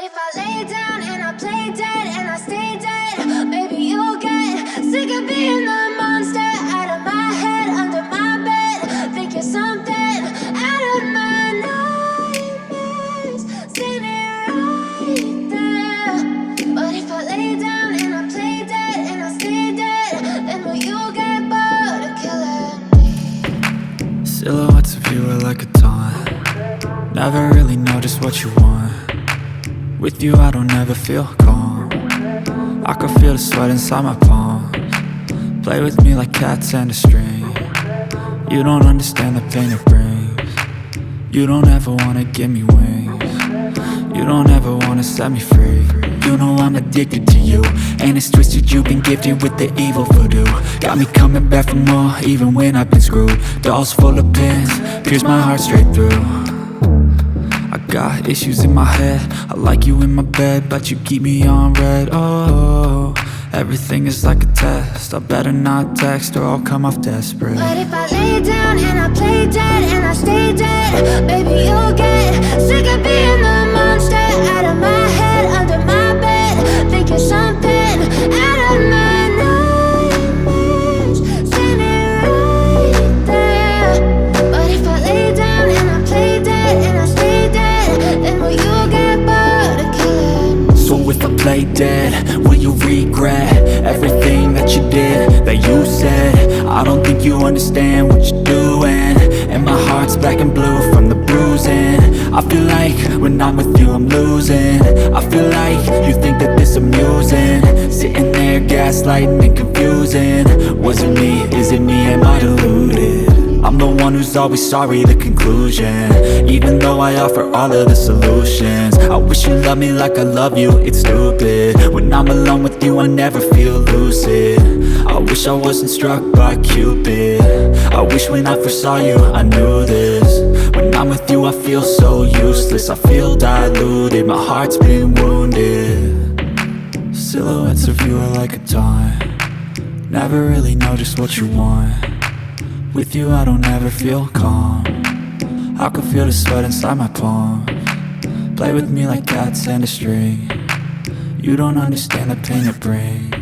if I lay down and I play dead and I stay dead, maybe you'll get sick of being the monster out of my head, under my bed. Think you're something out of my nightmares, standing right there. But if I lay down and I play dead and I stay dead, then will you get bored of killing me? Silhouettes of you are like a taunt. Never really know just what you want. With you I don't ever feel calm. I can feel the sweat inside my palms. Play with me like cats and a string. You don't understand the pain it brings. You don't ever wanna give me wings. You don't ever wanna set me free. You know I'm addicted to you, and it's twisted, you've been gifted with the evil voodoo. Got me coming back for more, even when I've been screwed. Dolls full of pins, pierce my heart straight through. I got issues in my head, I like you in my bed, but you keep me on red. Oh, everything is like a test, I better not text or I'll come off desperate. But if I lay down and I play dead and I stay dead, baby you'll get sick of being the monster out of my head, under my bed. Think you're something out of my nightmares, standing right there. But if I lay down and I play dead and I stay dead, then will you get bored of killing me? So if I play dead, will you regret everything that you did, that you said? I don't think you understand what you're doing, and my heart's black and blue from the bruising. I feel like when I'm with you I'm losing. I feel like you think that this amusing, sitting there gaslighting and confusing. Was it me? Is it me? Am I deluded? I'm the one who's always sorry, the conclusion, even though I offer all of the solutions. I wish you loved me like I love you, it's stupid. When I'm alone with you I never feel lucid. I wish I wasn't struck by Cupid. I wish when I first saw you I knew this. When I'm with you I feel so useless, I feel diluted, my heart's been wounded. Silhouettes of you are like a taunt. Never really know just what you want. With you I don't ever feel calm. I can feel the sweat inside my palms. Play with me like cats and a string. You don't understand the pain it brings.